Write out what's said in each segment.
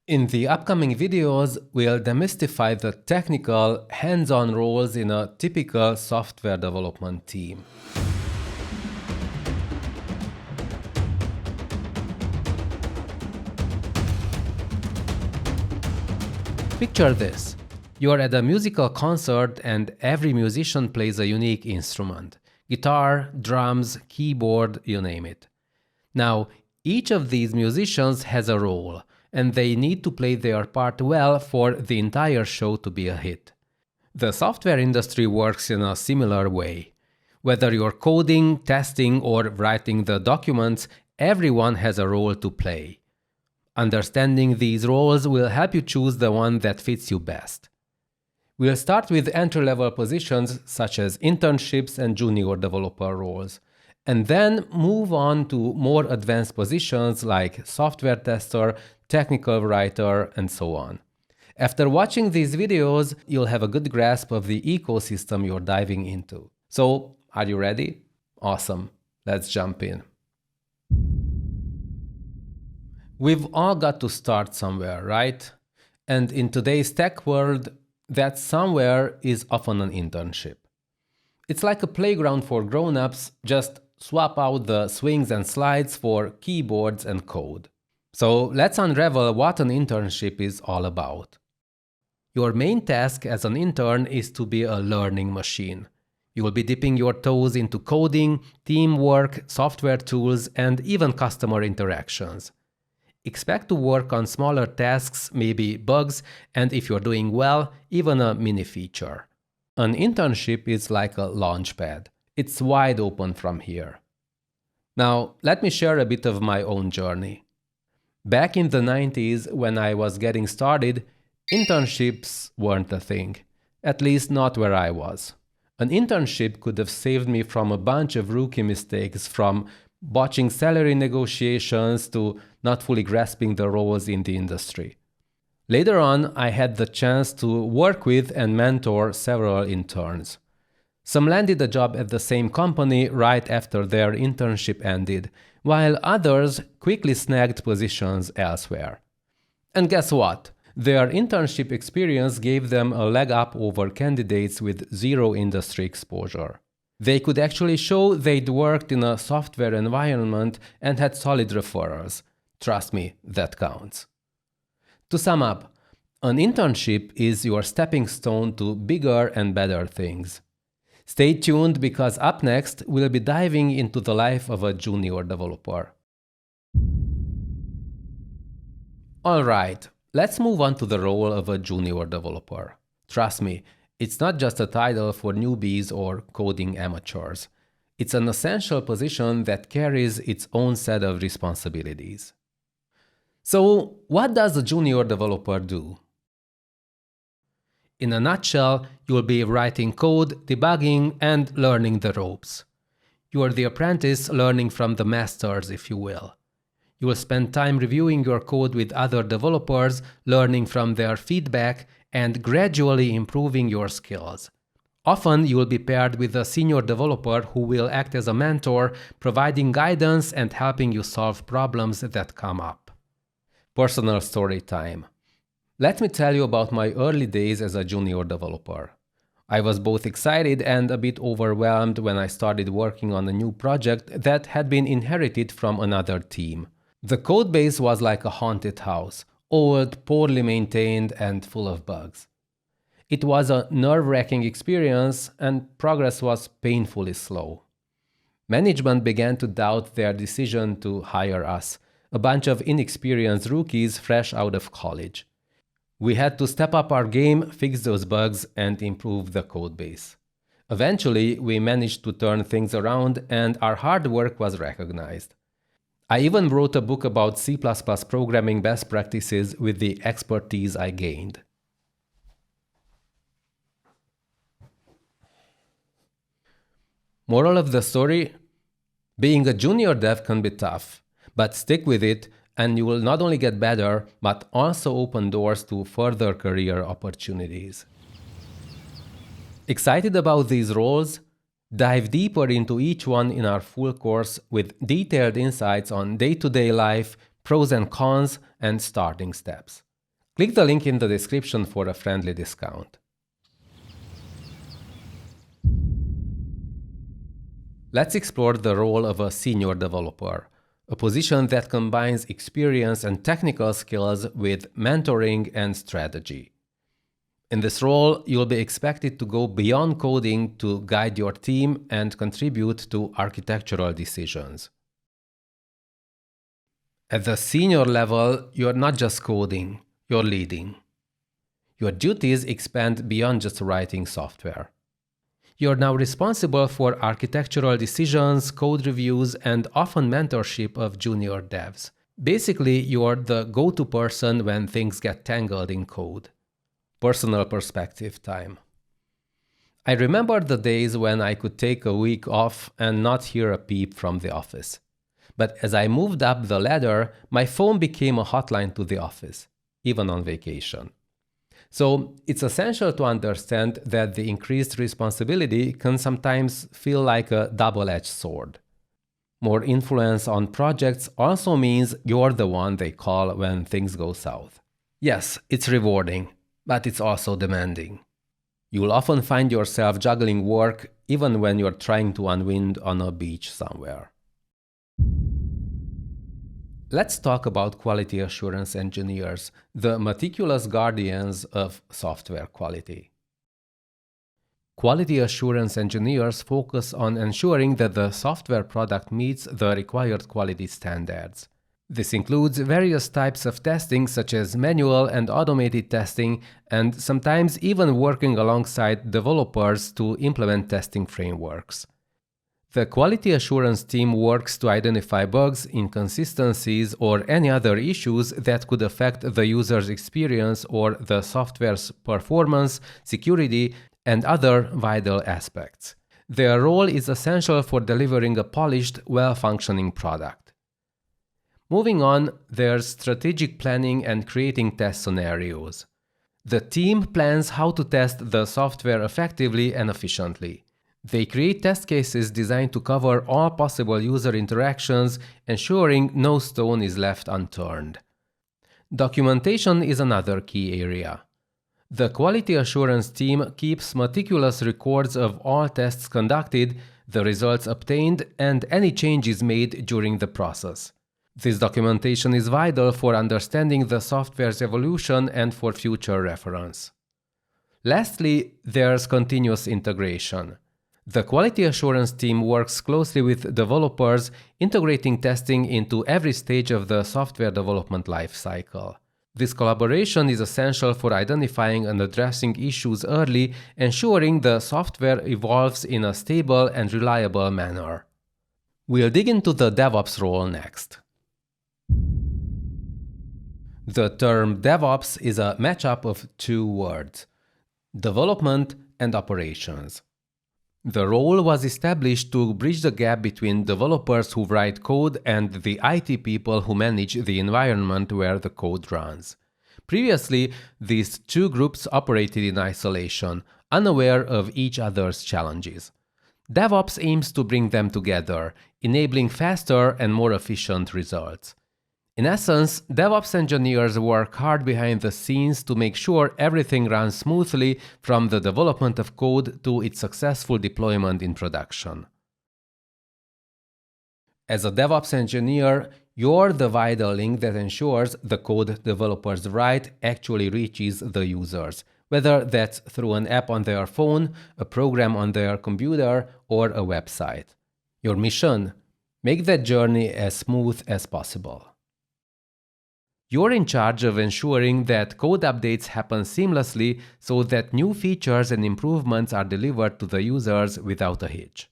In the upcoming videos, we'll demystify the technical, hands-on roles in a typical software development team. Picture this. You're at a musical concert and every musician plays a unique instrument. Guitar, drums, keyboard, you name it. Now, each of these musicians has a role, and they need to play their part well for the entire show to be a hit. The software industry works in a similar way. Whether you're coding, testing, or writing the documents, everyone has a role to play. Understanding these roles will help you choose the one that fits you best. We'll start with entry-level positions such as internships and junior developer roles, and then move on to more advanced positions like software tester, technical writer, and so on. After watching these videos, you'll have a good grasp of the ecosystem you're diving into. So, are you ready? Awesome. Let's jump in. We've all got to start somewhere, right? And in today's tech world, that somewhere is often an internship. It's like a playground for grown-ups, just swap out the swings and slides for keyboards and code. So let's unravel what an internship is all about. Your main task as an intern is to be a learning machine. You will be dipping your toes into coding, teamwork, software tools, and even customer interactions. Expect to work on smaller tasks, maybe bugs, and if you're doing well, even a mini feature. An internship is like a launch pad. It's wide open from here. Now, let me share a bit of my own journey. Back in the 90s, when I was getting started, internships weren't a thing. At least not where I was. An internship could have saved me from a bunch of rookie mistakes, from botching salary negotiations to not fully grasping the roles in the industry. Later on, I had the chance to work with and mentor several interns. Some landed a job at the same company right after their internship ended, while others quickly snagged positions elsewhere. And guess what? Their internship experience gave them a leg up over candidates with zero industry exposure. They could actually show they'd worked in a software environment and had solid referrals. Trust me, that counts. To sum up, an internship is your stepping stone to bigger and better things. Stay tuned because up next, we'll be diving into the life of a junior developer. Alright, let's move on to the role of a junior developer. Trust me, it's not just a title for newbies or coding amateurs. It's an essential position that carries its own set of responsibilities. So, what does a junior developer do? In a nutshell, you'll be writing code, debugging, and learning the ropes. You are the apprentice learning from the masters, if you will. You will spend time reviewing your code with other developers, learning from their feedback, and gradually improving your skills. Often, you will be paired with a senior developer who will act as a mentor, providing guidance and helping you solve problems that come up. Personal story time. Let me tell you about my early days as a junior developer. I was both excited and a bit overwhelmed when I started working on a new project that had been inherited from another team. The codebase was like a haunted house, old, poorly maintained, and full of bugs. It was a nerve-wracking experience, and progress was painfully slow. Management began to doubt their decision to hire us, a bunch of inexperienced rookies fresh out of college. We had to step up our game, fix those bugs, and improve the codebase. Eventually, we managed to turn things around, and our hard work was recognized. I even wrote a book about C++ programming best practices with the expertise I gained. Moral of the story? Being a junior dev can be tough, but stick with it and you will not only get better, but also open doors to further career opportunities. Excited about these roles? Dive deeper into each one in our full course with detailed insights on day-to-day life, pros and cons, and starting steps. Click the link in the description for a friendly discount. Let's explore the role of a senior developer, a position that combines experience and technical skills with mentoring and strategy. In this role, you'll be expected to go beyond coding to guide your team and contribute to architectural decisions. At the senior level, you're not just coding, you're leading. Your duties expand beyond just writing software. You're now responsible for architectural decisions, code reviews, and often mentorship of junior devs. Basically, you're the go-to person when things get tangled in code. Personal perspective time. I remember the days when I could take a week off and not hear a peep from the office. But as I moved up the ladder, my phone became a hotline to the office, even on vacation. So it's essential to understand that the increased responsibility can sometimes feel like a double-edged sword. More influence on projects also means you're the one they call when things go south. Yes, it's rewarding, but it's also demanding. You'll often find yourself juggling work even when you're trying to unwind on a beach somewhere. Let's talk about quality assurance engineers, the meticulous guardians of software quality. Quality assurance engineers focus on ensuring that the software product meets the required quality standards. This includes various types of testing such as manual and automated testing, and sometimes even working alongside developers to implement testing frameworks. The quality assurance team works to identify bugs, inconsistencies, or any other issues that could affect the user's experience or the software's performance, security, and other vital aspects. Their role is essential for delivering a polished, well-functioning product. Moving on, there's strategic planning and creating test scenarios. The team plans how to test the software effectively and efficiently. They create test cases designed to cover all possible user interactions, ensuring no stone is left unturned. Documentation is another key area. The quality assurance team keeps meticulous records of all tests conducted, the results obtained, and any changes made during the process. This documentation is vital for understanding the software's evolution and for future reference. Lastly, there's continuous integration. The quality assurance team works closely with developers, integrating testing into every stage of the software development lifecycle. This collaboration is essential for identifying and addressing issues early, ensuring the software evolves in a stable and reliable manner. We'll dig into the DevOps role next. The term DevOps is a matchup of two words: development and operations. The role was established to bridge the gap between developers who write code and the IT people who manage the environment where the code runs. Previously, these two groups operated in isolation, unaware of each other's challenges. DevOps aims to bring them together, enabling faster and more efficient results. In essence, DevOps engineers work hard behind the scenes to make sure everything runs smoothly from the development of code to its successful deployment in production. As a DevOps engineer, you're the vital link that ensures the code developers write actually reaches the users, whether that's through an app on their phone, a program on their computer, or a website. Your mission? Make that journey as smooth as possible. You're in charge of ensuring that code updates happen seamlessly so that new features and improvements are delivered to the users without a hitch.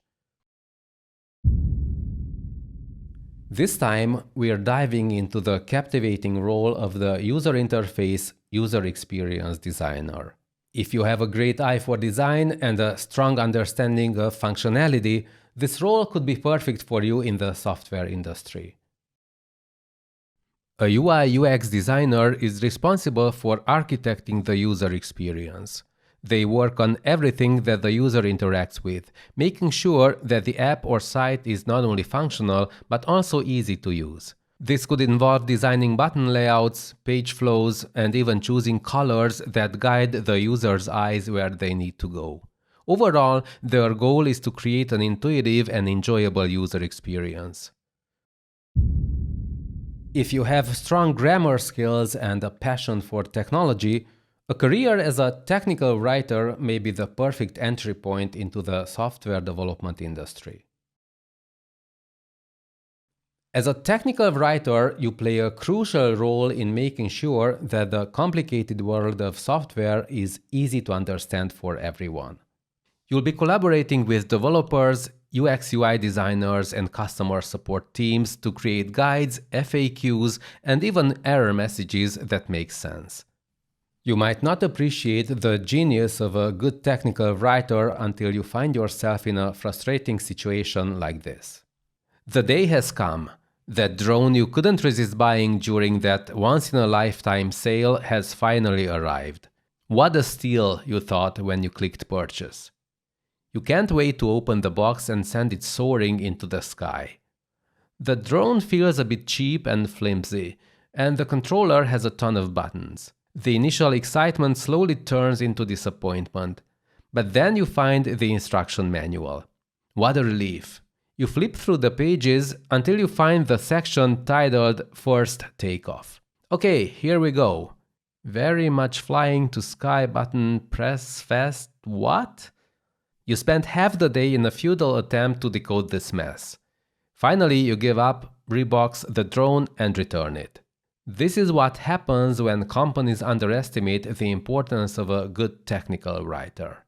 This time, we are diving into the captivating role of the user interface user experience designer. If you have a great eye for design and a strong understanding of functionality, this role could be perfect for you in the software industry. A UI/UX designer is responsible for architecting the user experience. They work on everything that the user interacts with, making sure that the app or site is not only functional but also easy to use. This could involve designing button layouts, page flows, and even choosing colors that guide the user's eyes where they need to go. Overall, their goal is to create an intuitive and enjoyable user experience. If you have strong grammar skills and a passion for technology, a career as a technical writer may be the perfect entry point into the software development industry. As a technical writer, you play a crucial role in making sure that the complicated world of software is easy to understand for everyone. You'll be collaborating with developers, UX/UI designers, and customer support teams to create guides, FAQs, and even error messages that make sense. You might not appreciate the genius of a good technical writer until you find yourself in a frustrating situation like this. The day has come. That drone you couldn't resist buying during that once-in-a-lifetime sale has finally arrived. What a steal, you thought when you clicked purchase. You can't wait to open the box and send it soaring into the sky. The drone feels a bit cheap and flimsy, and the controller has a ton of buttons. The initial excitement slowly turns into disappointment, but then you find the instruction manual. What a relief! You flip through the pages until you find the section titled First Takeoff. Okay, here we go. Very much flying to sky button, press fast, what? You spent half the day in a futile attempt to decode this mess. Finally, you give up, rebox the drone, and return it. This is what happens when companies underestimate the importance of a good technical writer.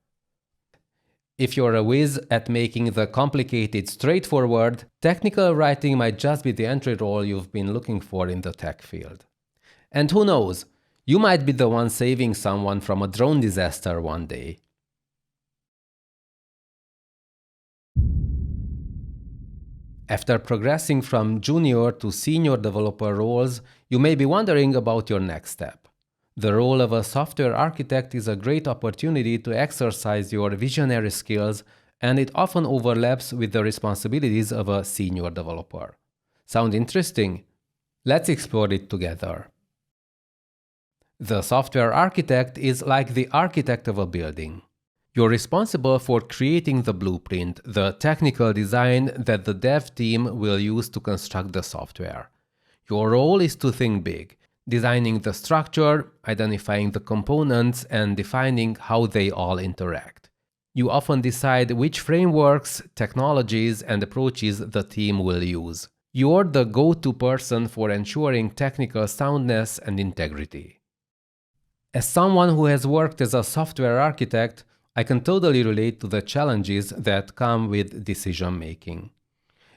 If you're a whiz at making the complicated straightforward, technical writing might just be the entry role you've been looking for in the tech field. And who knows, you might be the one saving someone from a drone disaster one day. After progressing from junior to senior developer roles, you may be wondering about your next step. The role of a software architect is a great opportunity to exercise your visionary skills, and it often overlaps with the responsibilities of a senior developer. Sound interesting? Let's explore it together. The software architect is like the architect of a building. You're responsible for creating the blueprint, the technical design that the dev team will use to construct the software. Your role is to think big, designing the structure, identifying the components, and defining how they all interact. You often decide which frameworks, technologies, and approaches the team will use. You're the go-to person for ensuring technical soundness and integrity. As someone who has worked as a software architect, I can totally relate to the challenges that come with decision-making.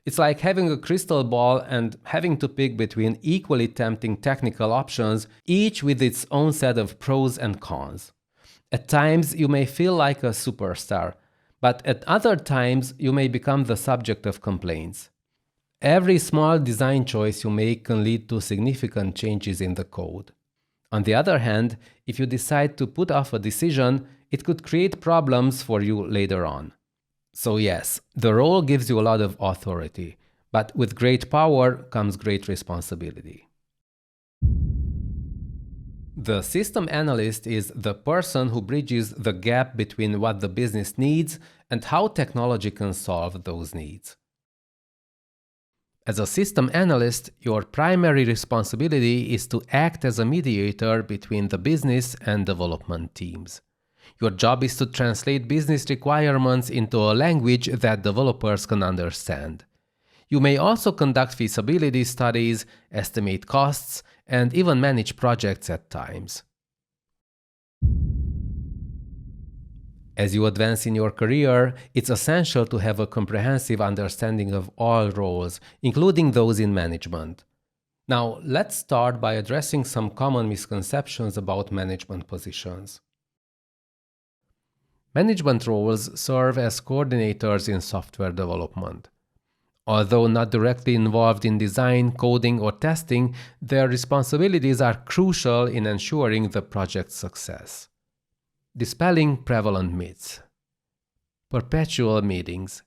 It's like having a crystal ball and having to pick between equally tempting technical options, each with its own set of pros and cons. At times, you may feel like a superstar, but at other times, you may become the subject of complaints. Every small design choice you make can lead to significant changes in the code. On the other hand, if you decide to put off a decision, it could create problems for you later on. So yes, the role gives you a lot of authority, but with great power comes great responsibility. The system analyst is the person who bridges the gap between what the business needs and how technology can solve those needs. As a system analyst, your primary responsibility is to act as a mediator between the business and development teams. Your job is to translate business requirements into a language that developers can understand. You may also conduct feasibility studies, estimate costs, and even manage projects at times. As you advance in your career, it's essential to have a comprehensive understanding of all roles, including those in management. Now, let's start by addressing some common misconceptions about management positions. Management roles serve as coordinators in software development. Although not directly involved in design, coding, or testing, their responsibilities are crucial in ensuring the project's success. Dispelling prevalent myths. Perpetual meetings.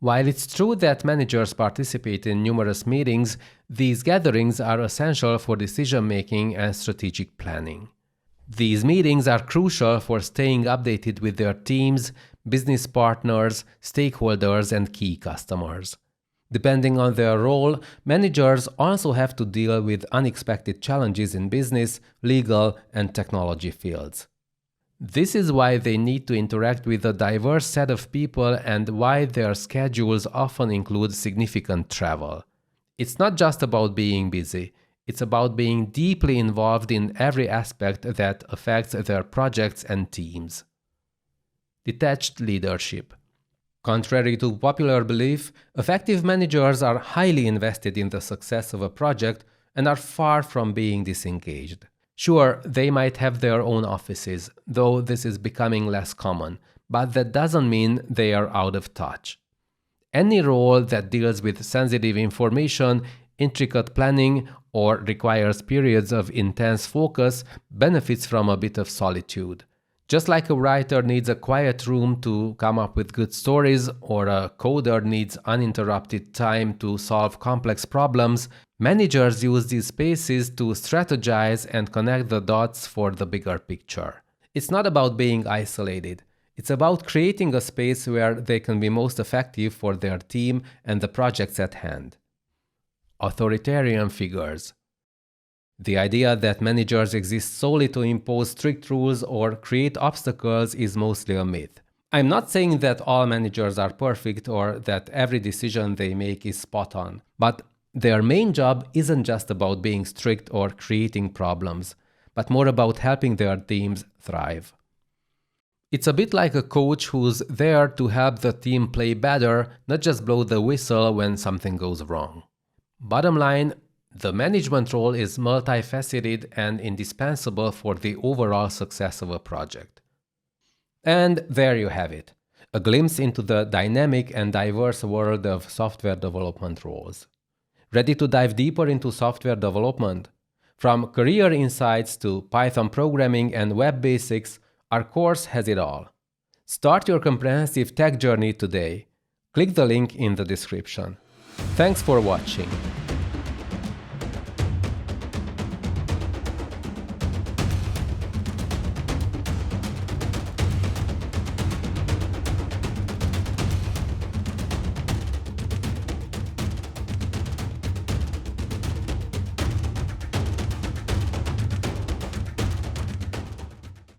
While it's true that managers participate in numerous meetings, these gatherings are essential for decision-making and strategic planning. These meetings are crucial for staying updated with their teams, business partners, stakeholders, and key customers. Depending on their role, managers also have to deal with unexpected challenges in business, legal, and technology fields. This is why they need to interact with a diverse set of people and why their schedules often include significant travel. It's not just about being busy, it's about being deeply involved in every aspect that affects their projects and teams. Detached leadership. Contrary to popular belief, effective managers are highly invested in the success of a project and are far from being disengaged. Sure, they might have their own offices, though this is becoming less common, but that doesn't mean they are out of touch. Any role that deals with sensitive information, intricate planning, or requires periods of intense focus benefits from a bit of solitude. Just like a writer needs a quiet room to come up with good stories, or a coder needs uninterrupted time to solve complex problems, managers use these spaces to strategize and connect the dots for the bigger picture. It's not about being isolated. It's about creating a space where they can be most effective for their team and the projects at hand. Authoritarian figures. The idea that managers exist solely to impose strict rules or create obstacles is mostly a myth. I'm not saying that all managers are perfect or that every decision they make is spot on, but their main job isn't just about being strict or creating problems, but more about helping their teams thrive. It's a bit like a coach who's there to help the team play better, not just blow the whistle when something goes wrong. Bottom line, the management role is multifaceted and indispensable for the overall success of a project. And there you have it, a glimpse into the dynamic and diverse world of software development roles. Ready to dive deeper into software development? From career insights to Python programming and web basics, our course has it all. Start your comprehensive tech journey today. Click the link in the description. Thanks for watching.